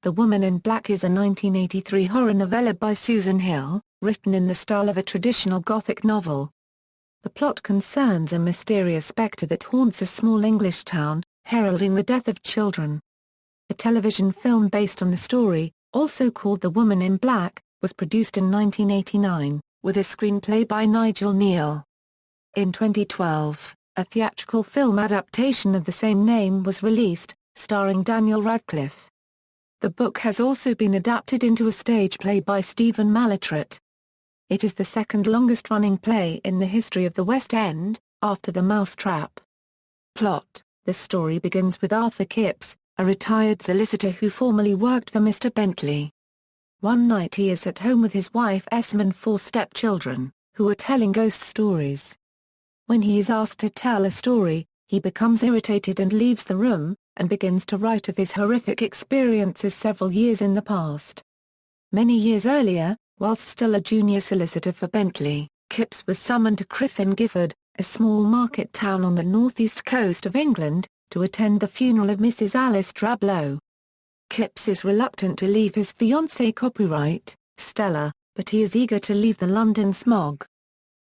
The Woman in Black is a 1983 horror novella by Susan Hill, written in the style of a traditional Gothic novel. The plot concerns a mysterious spectre that haunts a small English town, heralding the death of children. A television film based on the story, also called The Woman in Black, was produced in 1989, with a screenplay by Nigel Kneale. In 2012, a theatrical film adaptation of the same name was released, starring Daniel Radcliffe. The book has also been adapted into a stage play by Stephen Mallatratt. It is the second longest-running play in the history of the West End, after The Mousetrap. Plot: the story begins with Arthur Kipps, a retired solicitor who formerly worked for Mr. Bentley. One night he is at home with his wife Esme and 4 stepchildren, who are telling ghost stories. When he is asked to tell a story, he becomes irritated and leaves the room, and begins to write of his horrific experiences several years in the past. Many years earlier, whilst still a junior solicitor for Bentley, Kipps was summoned to Criffin Gifford, a small market town on the northeast coast of England, to attend the funeral of Mrs. Alice Drablow. Kipps is reluctant to leave his fiancée copyright, Stella, but he is eager to leave the London smog.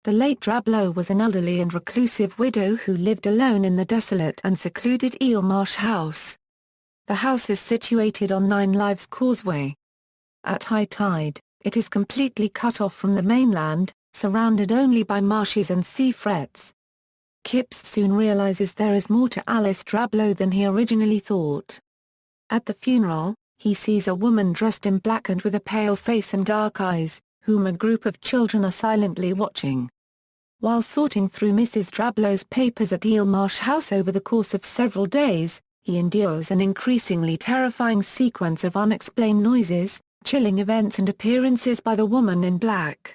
The late Drablow was an elderly and reclusive widow who lived alone in the desolate and secluded Eelmarsh House. The house is situated on 9 Lives Causeway. At high tide, it is completely cut off from the mainland, surrounded only by marshes and sea frets. Kipps soon realizes there is more to Alice Drablow than he originally thought. At the funeral, he sees a woman dressed in black and with a pale face and dark eyes, whom a group of children are silently watching. While sorting through Mrs. Drablow's papers at Eelmarsh House over the course of several days, he endures an increasingly terrifying sequence of unexplained noises, chilling events and appearances by the woman in black.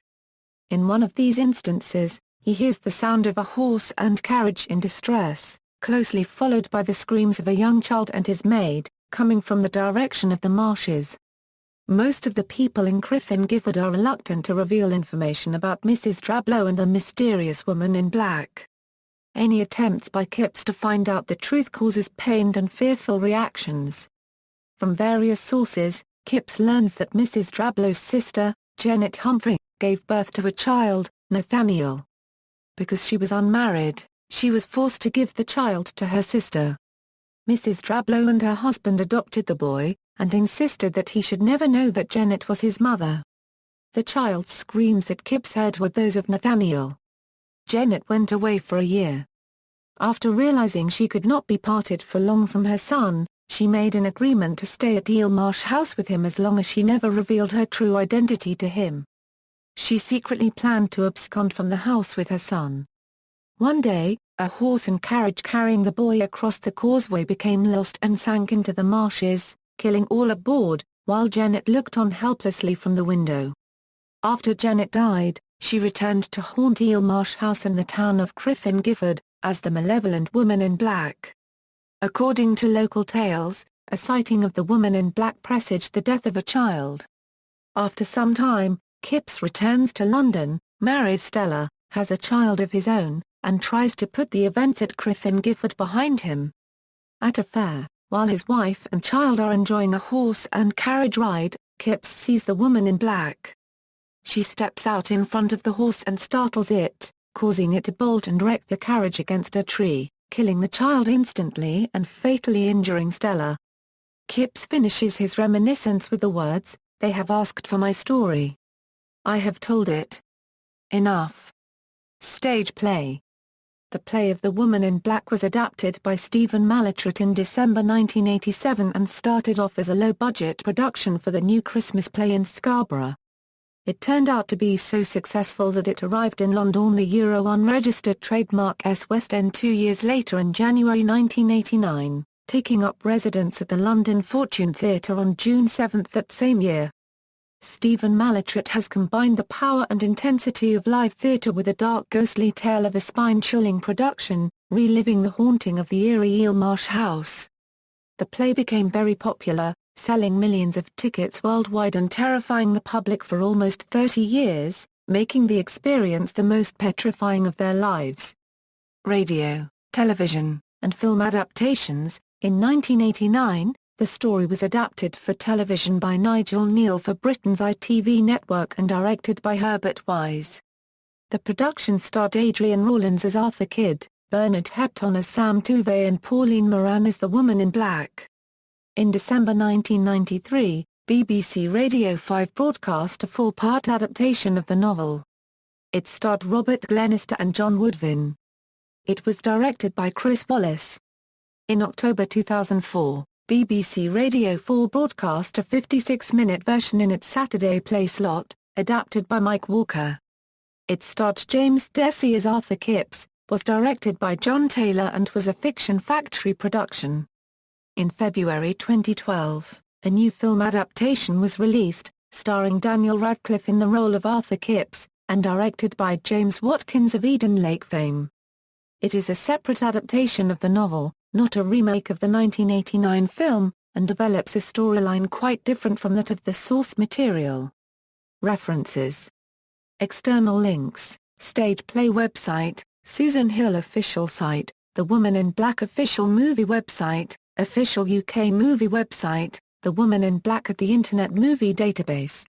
In one of these instances, he hears the sound of a horse and carriage in distress, closely followed by the screams of a young child and his maid, coming from the direction of the marshes. Most of the people in Criffin Gifford are reluctant to reveal information about Mrs. Drablow and the mysterious woman in black. Any attempts by Kipps to find out the truth causes pained and fearful reactions. From various sources, Kipps learns that Mrs. Drablow's sister, Janet Humphrey, gave birth to a child, Nathaniel. Because she was unmarried, she was forced to give the child to her sister. Mrs. Drablow and her husband adopted the boy, and insisted that he should never know that Janet was his mother. The child's screams that Kipps heard were those of Nathaniel. Janet went away for a year. After realizing she could not be parted for long from her son, she made an agreement to stay at Eelmarsh House with him as long as she never revealed her true identity to him. She secretly planned to abscond from the house with her son. One day, a horse and carriage carrying the boy across the causeway became lost and sank into the marshes, killing all aboard, while Janet looked on helplessly from the window. After Janet died, she returned to haunt Eelmarsh House and the town of Criffin Gifford, as the malevolent woman in black. According to local tales, a sighting of the woman in black presaged the death of a child. After some time, Kipps returns to London, marries Stella, has a child of his own, and tries to put the events at Criffin Gifford behind him. At a fair, while his wife and child are enjoying a horse and carriage ride, Kipps sees the woman in black. She steps out in front of the horse and startles it, causing it to bolt and wreck the carriage against a tree, killing the child instantly and fatally injuring Stella. Kipps finishes his reminiscence with the words, "They have asked for my story. I have told it. Enough." Stage play. The play of The Woman in Black was adapted by Stephen Mallatratt in December 1987 and started off as a low-budget production for the New Christmas play in Scarborough. It turned out to be so successful that it arrived in London on the Euro unregistered trademark West End 2 years later in January 1989, taking up residence at the London Fortune Theatre on June 7 that same year. Stephen Mallatratt has combined the power and intensity of live theatre with a dark ghostly tale of a spine-chilling production, reliving the haunting of the eerie Eelmarsh House. The play became very popular, selling millions of tickets worldwide and terrifying the public for almost 30 years, making the experience the most petrifying of their lives. Radio, television, and film adaptations. In 1989, The story was adapted for television by Nigel Kneale for Britain's ITV network and directed by Herbert Wise. The production starred Adrian Rawlins as Arthur Kidd, Bernard Hepton as Sam Touvey and Pauline Moran as the Woman in Black. In December 1993, BBC Radio 5 broadcast a 4-part adaptation of the novel. It starred Robert Glenister and John Woodvin. It was directed by Chris Wallace. In October 2004, BBC Radio 4 broadcast a 56-minute version in its Saturday play slot, adapted by Mike Walker. It starred James Dessie as Arthur Kipps, was directed by John Taylor and was a Fiction Factory production. In February 2012, a new film adaptation was released, starring Daniel Radcliffe in the role of Arthur Kipps, and directed by James Watkins of Eden Lake fame. It is a separate adaptation of the novel, not a remake of the 1989 film, and develops a storyline quite different from that of the source material. References. External links: Stage Play website, Susan Hill official site, The Woman in Black official movie website, official UK movie website, The Woman in Black at the Internet Movie Database.